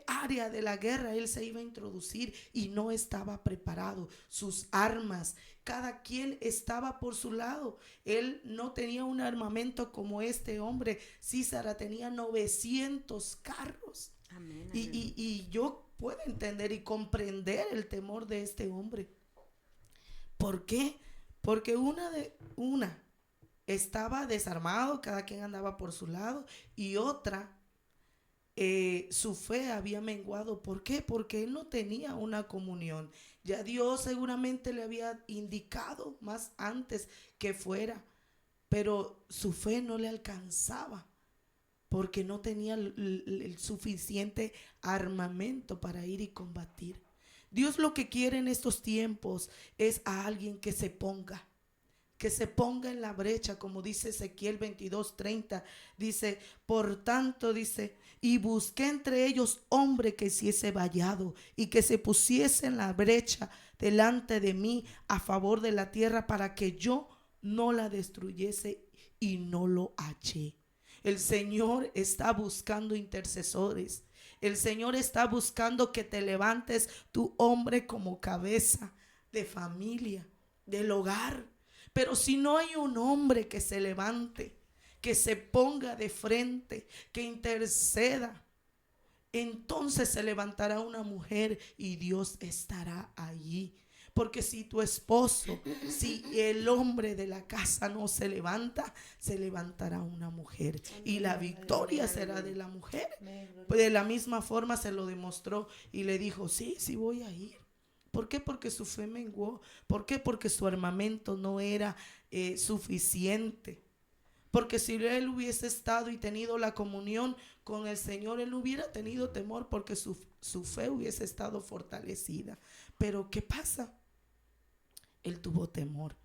área de la guerra él se iba a introducir y no estaba preparado. Sus armas, cada quien estaba por su lado. Él no tenía un armamento como este hombre. Sísara tenía 900 carros. Amén, Y yo puedo entender y comprender el temor de este hombre. ¿Por qué? Porque una estaba desarmado, cada quien andaba por su lado, y otra, su fe había menguado. ¿Por qué? Porque él no tenía una comunión. Ya Dios seguramente le había indicado más antes que fuera, pero su fe no le alcanzaba porque no tenía el suficiente armamento para ir y combatir. Dios lo que quiere en estos tiempos es a alguien que se ponga en la brecha, como dice Ezequiel 22:30. Dice, por tanto, dice, y busqué entre ellos hombre que hiciese vallado y que se pusiese en la brecha delante de mí a favor de la tierra para que yo no la destruyese, y no lo hallé. El Señor está buscando intercesores. El Señor está buscando que te levantes tu hombre como cabeza de familia, del hogar. Pero si no hay un hombre que se levante, que se ponga de frente, que interceda, entonces se levantará una mujer y Dios estará allí. Porque si tu esposo, si el hombre de la casa no se levanta, se levantará una mujer. Y la victoria será de la mujer. De la misma forma se lo demostró y le dijo, sí voy a ir. ¿Por qué? Porque su fe menguó. ¿Por qué? Porque su armamento no era suficiente. Porque si él hubiese estado y tenido la comunión con el Señor, él hubiera tenido temor porque su fe hubiese estado fortalecida. Pero ¿qué pasa? Él tuvo temor.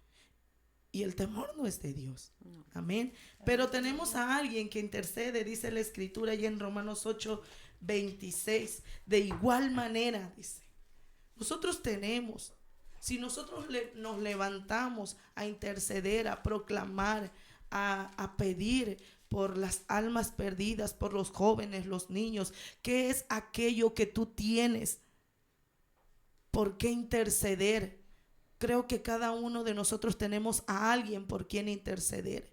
Y el temor no es de Dios. Amén. Pero tenemos a alguien que intercede, dice la Escritura y en Romanos 8:26. De igual manera, dice, nosotros tenemos, si nosotros nos levantamos a interceder, a proclamar, a pedir por las almas perdidas, por los jóvenes, los niños, ¿qué es aquello que tú tienes? ¿Por qué interceder? Creo que cada uno de nosotros tenemos a alguien por quien interceder.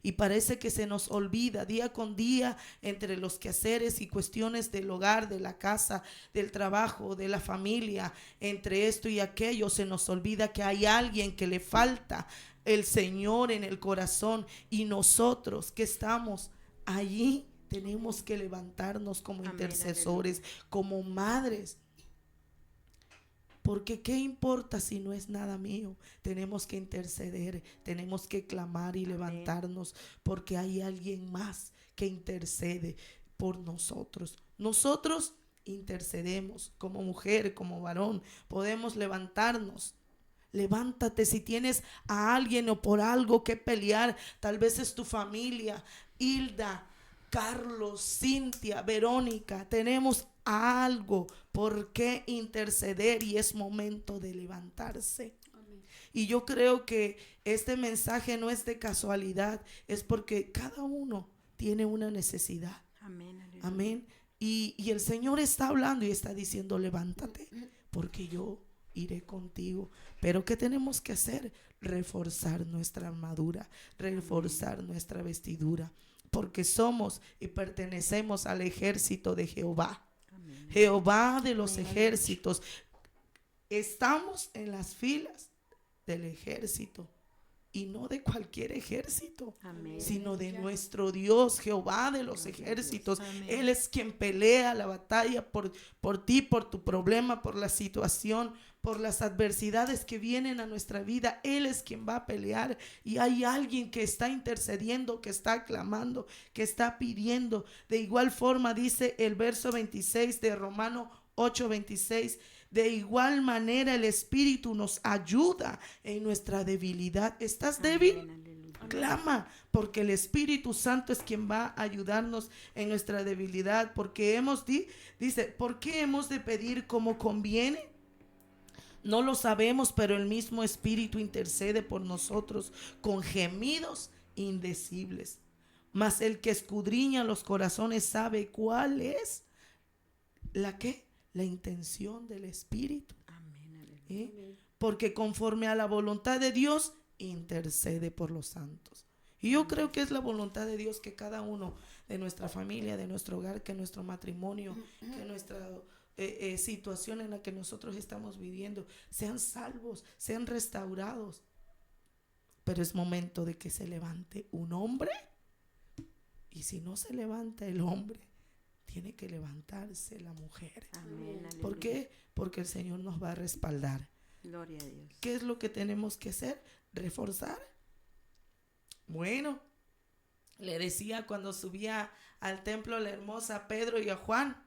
Y parece que se nos olvida día con día entre los quehaceres y cuestiones del hogar, de la casa, del trabajo, de la familia, entre esto y aquello, se nos olvida que hay alguien que le falta el Señor en el corazón, y nosotros que estamos allí tenemos que levantarnos como intercesores, como madres. Porque ¿qué importa si no es nada mío? Tenemos que interceder, tenemos que clamar y levantarnos, porque hay alguien más que intercede por nosotros. Nosotros intercedemos como mujer, como varón, podemos levantarnos. Levántate si tienes a alguien o por algo que pelear. Tal vez es tu familia, Hilda, Carlos, Cintia, Verónica. Tenemos algo por qué interceder y es momento de levantarse. Amén. Y yo creo que este mensaje no es de casualidad, es porque cada uno tiene una necesidad. Amén. Amén. Y el Señor está hablando y está diciendo, levántate, porque yo iré contigo. Pero ¿qué tenemos que hacer? Reforzar nuestra armadura, reforzar nuestra vestidura, porque somos y pertenecemos al ejército de Jehová. Amén. Jehová de los ejércitos. Estamos en las filas del ejército. Y no de cualquier ejército, amén, sino de nuestro Dios, Jehová de los ejércitos. Él es quien pelea la batalla por ti, por tu problema, por la situación, por las adversidades que vienen a nuestra vida. Él es quien va a pelear, y hay alguien que está intercediendo, que está clamando, que está pidiendo. De igual forma dice el verso 26 de Romanos 8:26. De igual manera el Espíritu nos ayuda en nuestra debilidad. ¿Estás débil? Amén. Clama, porque el Espíritu Santo es quien va a ayudarnos en nuestra debilidad. Porque dice, ¿por qué hemos de pedir como conviene? No lo sabemos, pero el mismo Espíritu intercede por nosotros con gemidos indecibles. Mas el que escudriña los corazones sabe cuál es la intención del Espíritu. Porque conforme a la voluntad de Dios, intercede por los santos. Y yo creo que es la voluntad de Dios que cada uno de nuestra familia, de nuestro hogar, que nuestro matrimonio, que nuestra situación en la que nosotros estamos viviendo, sean salvos, sean restaurados. Pero es momento de que se levante un hombre. Y si no se levanta el hombre, tiene que levantarse la mujer. Amén. ¿Por qué? Porque el Señor nos va a respaldar. Gloria a Dios. ¿Qué es lo que tenemos que hacer? Reforzar. Bueno, le decía cuando subía al templo la hermosa a Pedro y a Juan,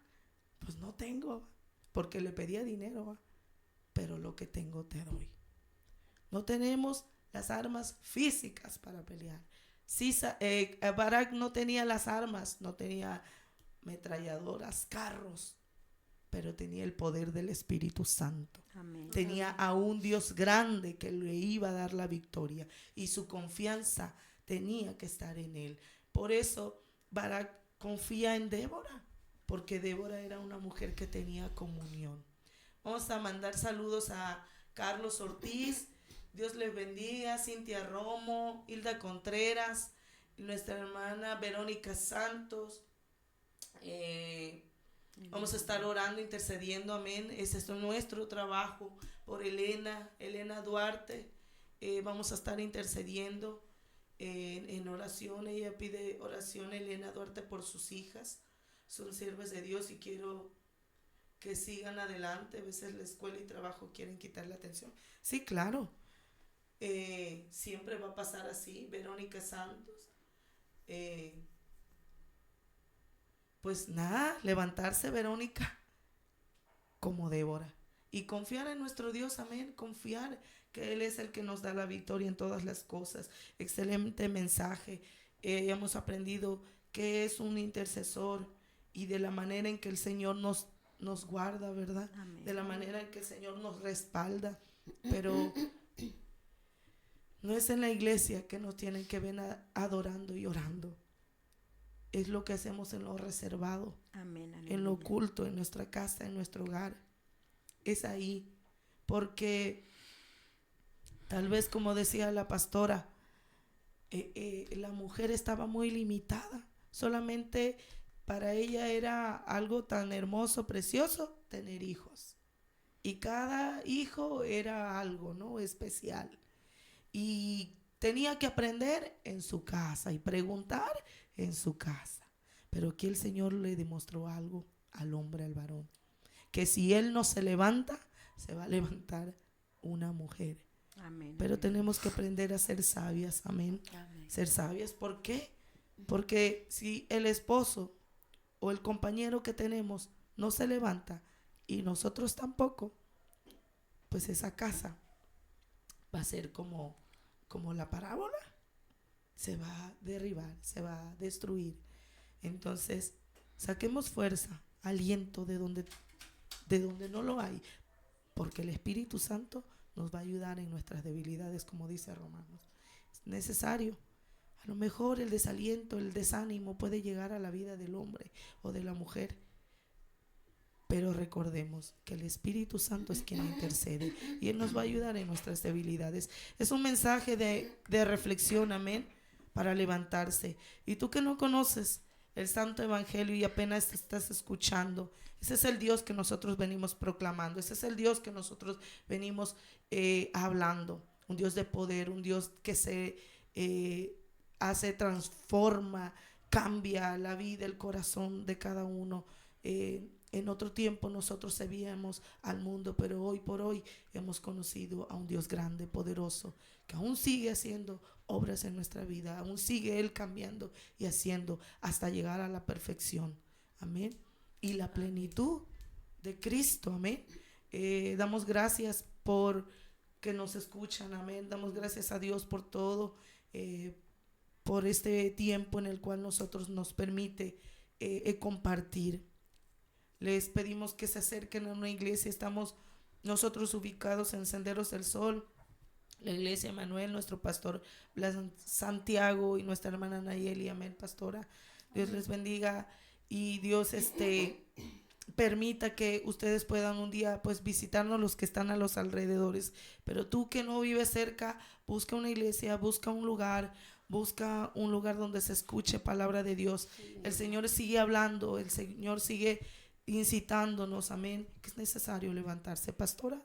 pues no tengo, porque le pedía dinero, pero lo que tengo te doy. No tenemos las armas físicas para pelear. Barak no tenía las armas, no tenía ametralladoras, carros, pero tenía el poder del Espíritu Santo. Amén. Tenía a un Dios grande que le iba a dar la victoria y su confianza tenía que estar en él. Por eso Barak confía en Débora, porque Débora era una mujer que tenía comunión. Vamos a mandar saludos a Carlos Ortiz, Dios les bendiga, Cintia Romo, Hilda Contreras, nuestra hermana Verónica Santos. Vamos a estar orando, intercediendo, amén. Ese es nuestro trabajo por Elena Duarte. Vamos a estar intercediendo en oración. Ella pide oración, Elena Duarte, por sus hijas. Son siervas de Dios y quiero que sigan adelante. A veces la escuela y trabajo quieren quitar la atención. Sí, claro. Siempre va a pasar así. Verónica Santos. Pues nada, levantarse, Verónica, como Débora, y confiar en nuestro Dios, amén, confiar que Él es el que nos da la victoria en todas las cosas. Excelente mensaje. Hemos aprendido que es un intercesor y de la manera en que el Señor nos guarda, ¿verdad? Amén. De la manera en que el Señor nos respalda, pero no es en la iglesia que nos tienen que ver adorando y orando. Es lo que hacemos en lo reservado, Amén. en lo oculto, en nuestra casa, en nuestro hogar. Es ahí, porque tal vez, como decía la pastora, la mujer estaba muy limitada. Solamente para ella era algo tan hermoso, precioso, tener hijos. Y cada hijo era algo, ¿no?, especial. Y tenía que aprender en su casa y preguntar en su casa. Pero aquí el Señor le demostró algo al hombre, al varón, que si él no se levanta, se va a levantar una mujer. Amén. Pero Amén. tenemos que aprender a ser sabias, amén. Amén. Ser sabias, ¿por qué? Porque si el esposo o el compañero que tenemos no se levanta y nosotros tampoco, pues esa casa va a ser como la parábola. Se va a derribar, se va a destruir. Entonces, saquemos fuerza, aliento de donde no lo hay, porque el Espíritu Santo nos va a ayudar en nuestras debilidades, como dice Romanos. Es necesario. A lo mejor el desaliento, el desánimo puede llegar a la vida del hombre o de la mujer, pero recordemos que el Espíritu Santo es quien intercede y Él nos va a ayudar en nuestras debilidades. Es un mensaje de reflexión, amén, para levantarse. Y tú que no conoces el Santo Evangelio y apenas estás escuchando, ese es el Dios que nosotros venimos proclamando, ese es el Dios que nosotros venimos hablando, un Dios de poder, un Dios que se hace, transforma, cambia la vida, el corazón de cada uno. En otro tiempo nosotros servíamos al mundo, pero hoy por hoy hemos conocido a un Dios grande, poderoso, que aún sigue haciendo obras en nuestra vida, aún sigue Él cambiando y haciendo hasta llegar a la perfección, amén, y la plenitud de Cristo, amén. Damos gracias por que nos escuchan, amén, damos gracias a Dios por todo, por este tiempo en el cual nosotros nos permite compartir. Les pedimos que se acerquen a una iglesia. Estamos nosotros ubicados en Senderos del Sol, la iglesia Manuel, nuestro pastor Blas Santiago y nuestra hermana Nayeli, amén, pastora. Dios les bendiga y Dios permita que ustedes puedan un día pues visitarnos los que están a los alrededores. Pero tú que no vives cerca, busca una iglesia, busca un lugar donde se escuche palabra de Dios. El Señor sigue hablando, el Señor sigue incitándonos, amén, que es necesario levantarse, pastora.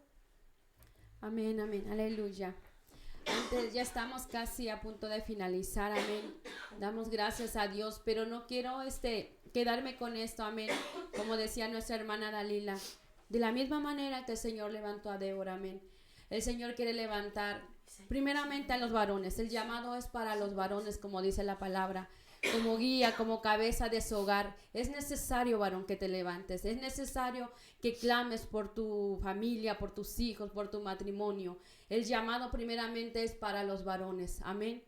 Amén, amén, aleluya. Antes ya estamos casi a punto de finalizar, amén. Damos gracias a Dios, pero no quiero quedarme con esto, amén. Como decía nuestra hermana Dalila, de la misma manera que el Señor levantó a Débora, amén. El Señor quiere levantar primeramente a los varones. El llamado es para los varones, como dice la palabra. Como guía, como cabeza de su hogar. Es necesario, varón, que te levantes. Es necesario que clames por tu familia, por tus hijos, por tu matrimonio. El llamado primeramente es para los varones. Amén.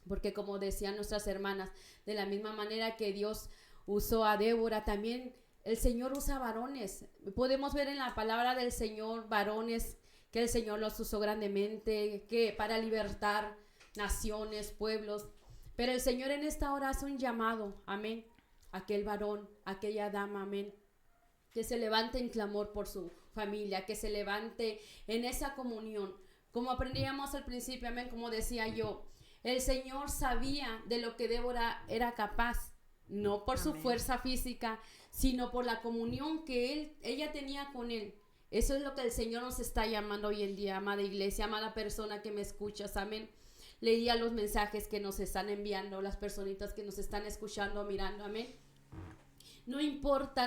Porque como decían nuestras hermanas, de la misma manera que Dios usó a Débora, también el Señor usa varones. Podemos ver en la palabra del Señor varones que el Señor los usó grandemente, que para libertar naciones, pueblos. Pero el Señor en esta hora hace un llamado, amén, aquel varón, aquella dama, amén, que se levante en clamor por su familia, que se levante en esa comunión. Como aprendíamos al principio, amén, como decía yo, el Señor sabía de lo que Débora era capaz, no por su fuerza física, sino por la comunión que ella tenía con Él. Eso es lo que el Señor nos está llamando hoy en día, amada iglesia, amada persona que me escuchas, amén. Leía los mensajes que nos están enviando las personitas que nos están escuchando, mirando, amén. No importa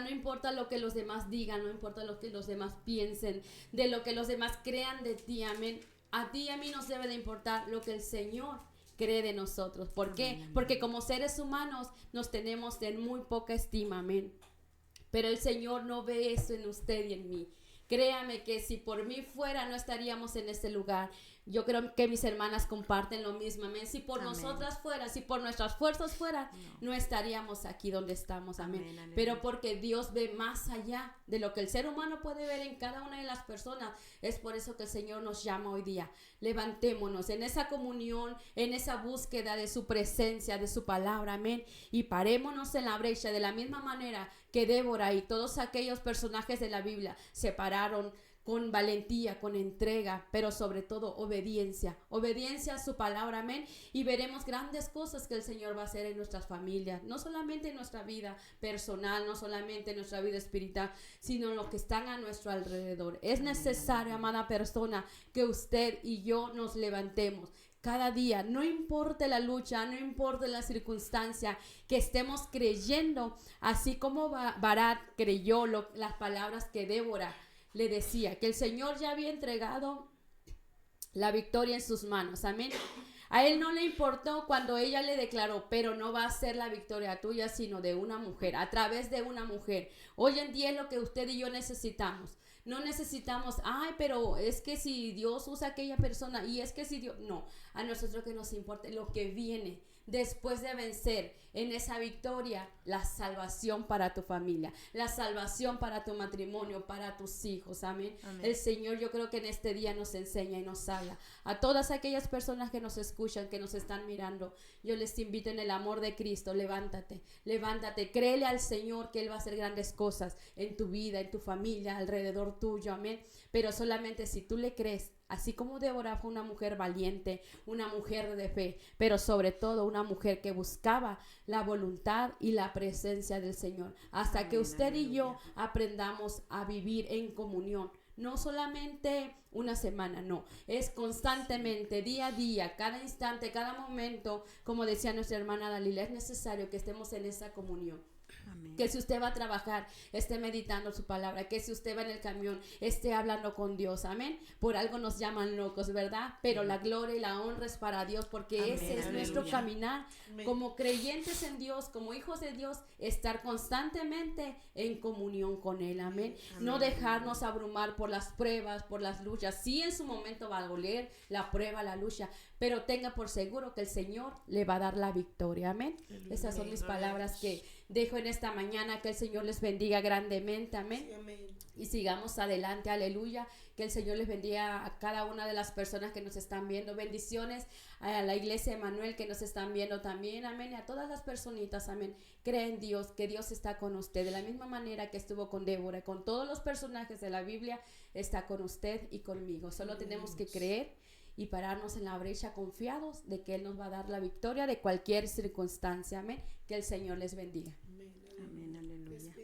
lo que los demás digan, no importa lo que los demás piensen, de lo que los demás crean de ti, amén. A ti y a mí nos debe de importar lo que el Señor cree de nosotros. ¿Por qué? Porque como seres humanos nos tenemos en muy poca estima, amén. Pero el Señor no ve eso en usted y en mí. Créame que si por mí fuera no estaríamos en este lugar. Yo creo que mis hermanas comparten lo mismo, amén. Si por nosotras fuera, si por nuestras fuerzas fuera, no estaríamos aquí donde estamos, amén. Pero porque Dios ve más allá de lo que el ser humano puede ver en cada una de las personas. Es por eso que el Señor nos llama hoy día. Levantémonos en esa comunión, en esa búsqueda de su presencia, de su palabra, amén. Y parémonos en la brecha de la misma manera que Débora y todos aquellos personajes de la Biblia se pararon con valentía, con entrega, pero sobre todo obediencia a su palabra, amén, y veremos grandes cosas que el Señor va a hacer en nuestras familias, no solamente en nuestra vida personal, no solamente en nuestra vida espiritual, sino en lo que están a nuestro alrededor. Es necesario, amada persona, que usted y yo nos levantemos cada día, no importa la lucha, no importa la circunstancia, que estemos creyendo, así como Barak creyó las palabras que Débora le decía, que el Señor ya había entregado la victoria en sus manos, amén. A él no le importó cuando ella le declaró, pero no va a ser la victoria tuya, sino de una mujer, a través de una mujer. Hoy en día es lo que usted y yo necesitamos. No necesitamos, pero es que si Dios usa a aquella persona, y es que si Dios, no, a nosotros que nos importa lo que viene después de vencer en esa victoria, la salvación para tu familia, la salvación para tu matrimonio, para tus hijos, amén. El Señor, yo creo que en este día nos enseña y nos habla a todas aquellas personas que nos escuchan, que nos están mirando. Yo les invito en el amor de Cristo, levántate, créele al Señor que Él va a hacer grandes cosas en tu vida, en tu familia, alrededor tuyo, amén. Pero solamente si tú le crees, así como Débora fue una mujer valiente, una mujer de fe, pero sobre todo una mujer que buscaba la voluntad y la presencia del Señor, hasta que usted y yo aprendamos a vivir en comunión. No solamente una semana, no, es constantemente, día a día, cada instante, cada momento, como decía nuestra hermana Dalila, es necesario que estemos en esa comunión. Amén. Que si usted va a trabajar, esté meditando su palabra, que si usted va en el camión, esté hablando con Dios, amén. Por algo nos llaman locos, ¿verdad? Pero la gloria y la honra es para Dios, porque amén, ese es nuestro caminar. Amén. Como creyentes en Dios, como hijos de Dios, estar constantemente en comunión con Él, amén. Amén. No dejarnos abrumar por las pruebas, por las luchas. Sí, en su momento va a doler la prueba, la lucha, pero tenga por seguro que el Señor le va a dar la victoria, amén. Esas son mis palabras que dejo en esta mañana. Que el Señor les bendiga grandemente, amén. Sí, amén. y sigamos adelante, aleluya. Que el Señor les bendiga a cada una de las personas que nos están viendo. Bendiciones a la iglesia de Emanuel que nos están viendo también, amén. Y a todas las personitas, amén. Cree en Dios, que Dios está con usted. De la misma manera que estuvo con Débora, con todos los personajes de la Biblia, está con usted y conmigo. Solo tenemos que creer y pararnos en la brecha confiados de que Él nos va a dar la victoria de cualquier circunstancia, amén. Que el Señor les bendiga. Amén, aleluya.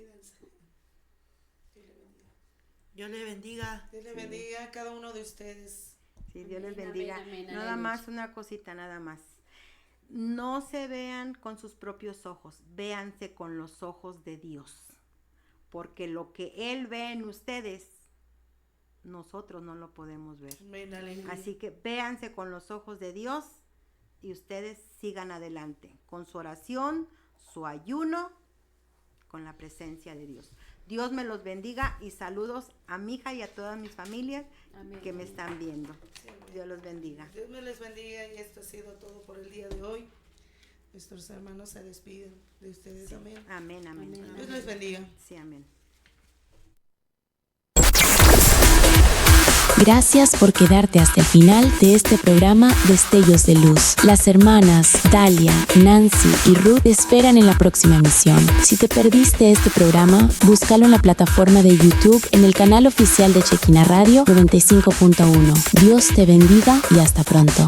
Dios le bendiga. Dios le bendiga a cada uno de ustedes. Sí, Dios les Amén, bendiga. amén, amén, Nada aleluya. más, una cosita, nada más. No se vean con sus propios ojos, véanse con los ojos de Dios. Porque lo que Él ve en ustedes, nosotros no lo podemos ver. Amén, aleluya. Así que véanse con los ojos de Dios y ustedes sigan adelante con su oración, su ayuno, con la presencia de Dios. Dios me los bendiga y saludos a mi hija y a todas mis familias Amén. que me están viendo. Dios los bendiga. Dios me les bendiga y esto ha sido todo por el día de hoy. Nuestros hermanos se despiden de ustedes. Amén. Amén, amén. Amén. Dios les bendiga. Sí, amén. Gracias por quedarte hasta el final de este programa Destellos de Luz. Las hermanas Dalia, Nancy y Ruth te esperan en la próxima emisión. Si te perdiste este programa, búscalo en la plataforma de YouTube en el canal oficial de Shekinah Radio 95.1. Dios te bendiga y hasta pronto.